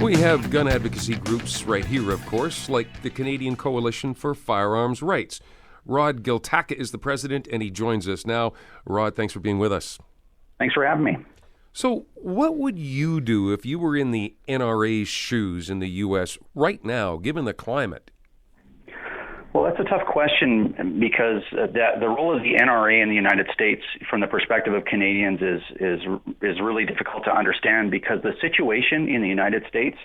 We have gun advocacy groups right here, of course, like the Canadian Coalition for Firearms Rights. Rod Giltaca is the president, and he joins us now. Rod, thanks for being with us. Thanks for having me. So what would you do if you were in the NRA's shoes in the U.S. right now, given the climate? Well, that's a tough question because the role of the NRA in the United States from the perspective of Canadians is really difficult to understand because the situation in the United States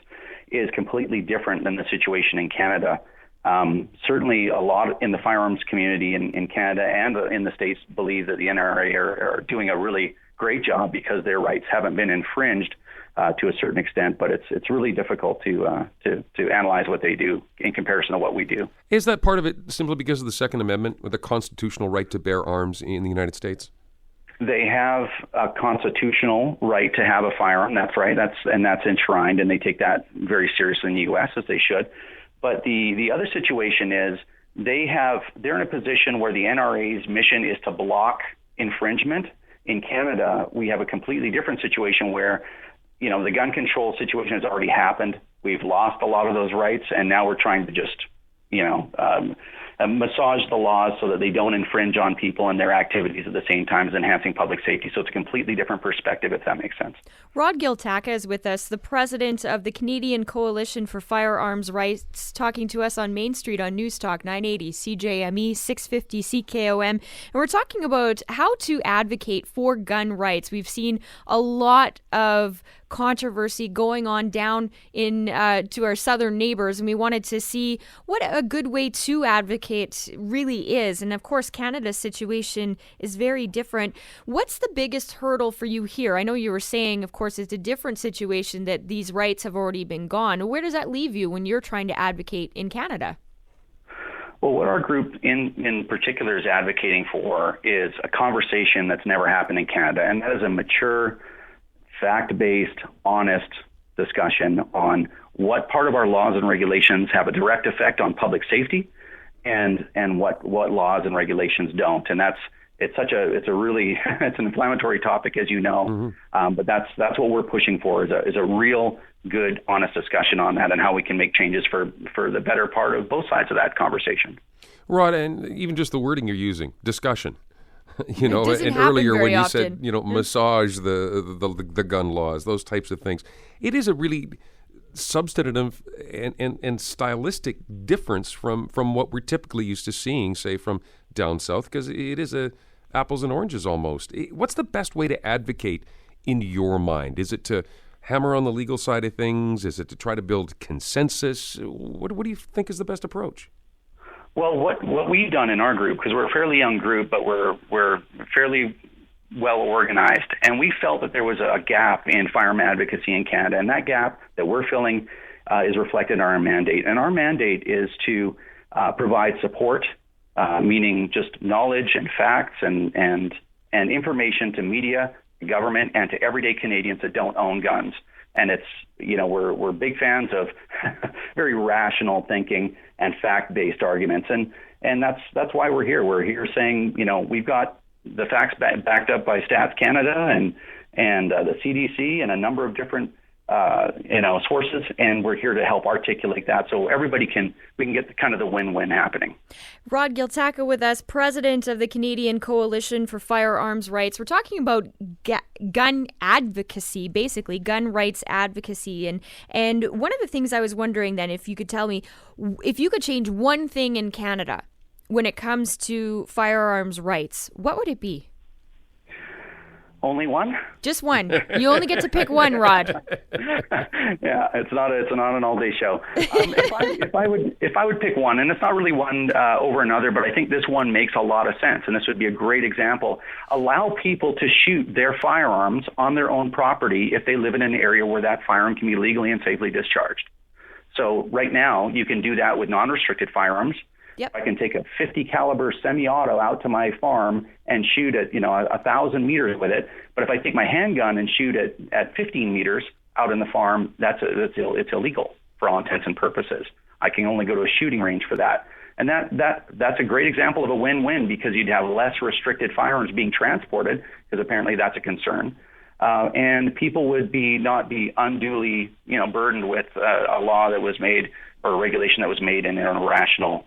is completely different than the situation in Canada. Certainly a lot in the firearms community in Canada and in the States believe that the NRA are doing a really great job because their rights haven't been infringed to a certain extent, but it's really difficult to analyze what they do in comparison to what we do. Is that part of it simply because of the Second Amendment, with the constitutional right to bear arms in the United States? They have a constitutional right to have a firearm. That's right. That's enshrined, and they take that very seriously in the U.S. as they should. But the other situation is they're in a position where the NRA's mission is to block infringement. In Canada, we have a completely different situation where the gun control situation has already happened. We've lost a lot of those rights, and now we're trying to just, massage the laws so that they don't infringe on people and their activities at the same time as enhancing public safety. So it's a completely different perspective, if that makes sense. Rod Giltaca is with us, the president of the Canadian Coalition for Firearms Rights, talking to us on Main Street on News Talk 980, CJME, 650 CKOM. And we're talking about how to advocate for gun rights. We've seen a lot of controversy going on down in to our southern neighbors, and we wanted to see what a good way to advocate really is. And of course, Canada's situation is very different. What's the biggest hurdle for you here? I know you were saying, of course, it's a different situation that these rights have already been gone. Where does that leave you when you're trying to advocate in Canada? Well, what our group in particular is advocating for is a conversation that's never happened in Canada, and that is a mature, fact-based, honest discussion on what part of our laws and regulations have a direct effect on public safety and what laws and regulations don't. And it's an inflammatory topic, as you know, but that's what we're pushing for is a real good, honest discussion on that and how we can make changes for the better part of both sides of that conversation. Rod, and even just the wording you're using, discussion. And earlier when you often. said, massage the gun laws, those types of things, it is a really substantive and stylistic difference from what we're typically used to seeing, say, from down south, because it is apples and oranges almost. What's the best way to advocate in your mind? Is it to hammer on the legal side of things? Is it to try to build consensus? What do you think is the best approach? Well, what we've done in our group, because we're a fairly young group, but we're fairly well organized, and we felt that there was a gap in firearm advocacy in Canada, and that gap that we're filling is reflected in our mandate. And our mandate is to provide support, meaning just knowledge and facts and information to media, government, and to everyday Canadians that don't own guns. And it's, we're big fans of very rational thinking and fact-based arguments. And that's why we're here. We're here saying, we've got the facts backed up by Stats Canada and the CDC and a number of different, sources. And we're here to help articulate that so we can get kind of the win-win happening. Rod Giltaca with us, president of the Canadian Coalition for Firearms Rights. We're talking about gun advocacy, basically gun rights advocacy. And one of the things I was wondering then, if you could tell me, if you could change one thing in Canada when it comes to firearms rights, what would it be? Only one? Just one. You only get to pick one, Rod. Yeah, it's not an all-day show. If I would pick one, and it's not really one over another, but I think this one makes a lot of sense, and this would be a great example. Allow people to shoot their firearms on their own property if they live in an area where that firearm can be legally and safely discharged. So right now, you can do that with non-restricted firearms. Yep. I can take a 50 caliber semi-auto out to my farm and shoot at 1,000 meters with it. But if I take my handgun and shoot at 15 meters out in the farm, it's illegal for all intents and purposes. I can only go to a shooting range for that. And that's a great example of a win-win because you'd have less restricted firearms being transported because apparently that's a concern. and people would not be unduly, burdened with a law that was made or a regulation that was made in an irrational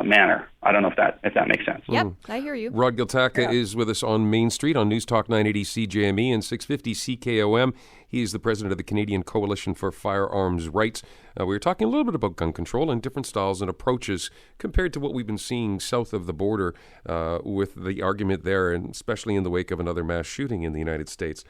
manner. I don't know if that makes sense. Yep, I hear you. Rod Giltaca is with us on Main Street on News Talk 980 CJME and 650 CKOM. He is the president of the Canadian Coalition for Firearms Rights. We were talking a little bit about gun control and different styles and approaches compared to what we've been seeing south of the border with the argument there, and especially in the wake of another mass shooting in the United States.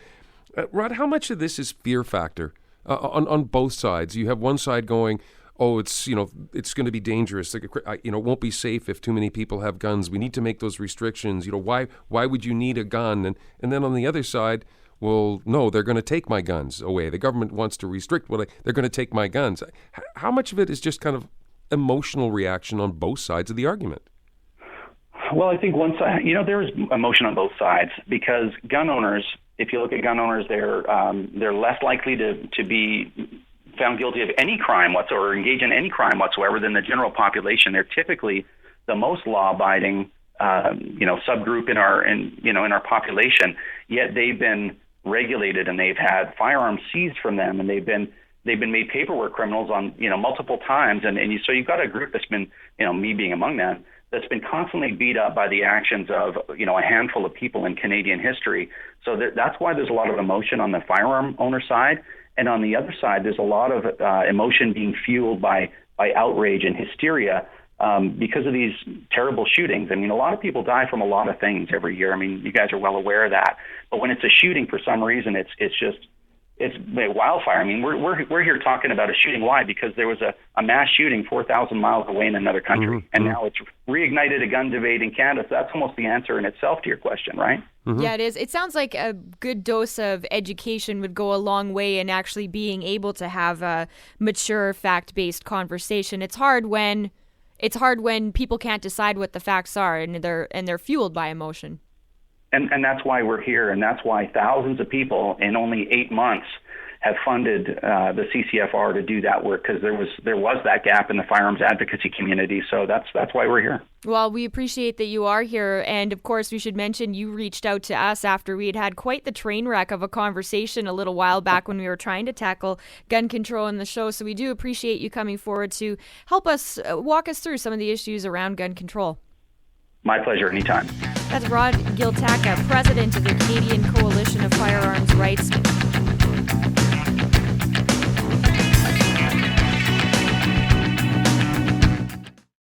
Rod, how much of this is fear factor on both sides? You have one side going, oh, it's going to be dangerous. It won't be safe if too many people have guns. We need to make those restrictions. Why would you need a gun? And then on the other side, well, no, they're going to take my guns away. The government wants to restrict. Well, they're going to take my guns. How much of it is just kind of emotional reaction on both sides of the argument? Well, I think one side, there is emotion on both sides because gun owners, if you look at gun owners, they're less likely to be found guilty of any crime whatsoever, or engage in any crime whatsoever than the general population. They're typically the most law-abiding, subgroup in our population. Yet they've been regulated and they've had firearms seized from them, and they've been made paperwork criminals on multiple times. So you've got a group that's been, me being among them, that's been constantly beat up by the actions of a handful of people in Canadian history. So that's why there's a lot of emotion on the firearm owner side. And on the other side, there's a lot of emotion being fueled by outrage and hysteria because of these terrible shootings. I mean, a lot of people die from a lot of things every year. I mean, you guys are well aware of that. But when it's a shooting, for some reason, it's wildfire. I mean, we're here talking about a shooting. Why? Because there was a mass shooting 4,000 miles away in another country, and now it's reignited a gun debate in Canada. So that's almost the answer in itself to your question, right? Mm-hmm. Yeah, it is. It sounds like a good dose of education would go a long way in actually being able to have a mature, fact-based conversation. It's hard when people can't decide what the facts are, and they're fueled by emotion. And that's why we're here, and that's why thousands of people in only 8 months have funded the CCFR to do that work, because there was that gap in the firearms advocacy community. So that's why we're here. Well, we appreciate that you are here, and of course we should mention you reached out to us after we had quite the train wreck of a conversation a little while back when we were trying to tackle gun control in the show. So we do appreciate you coming forward to help us walk us through some of the issues around gun control. My pleasure, anytime. That's Rod Giltaca, president of the Canadian Coalition of Firearms Rights.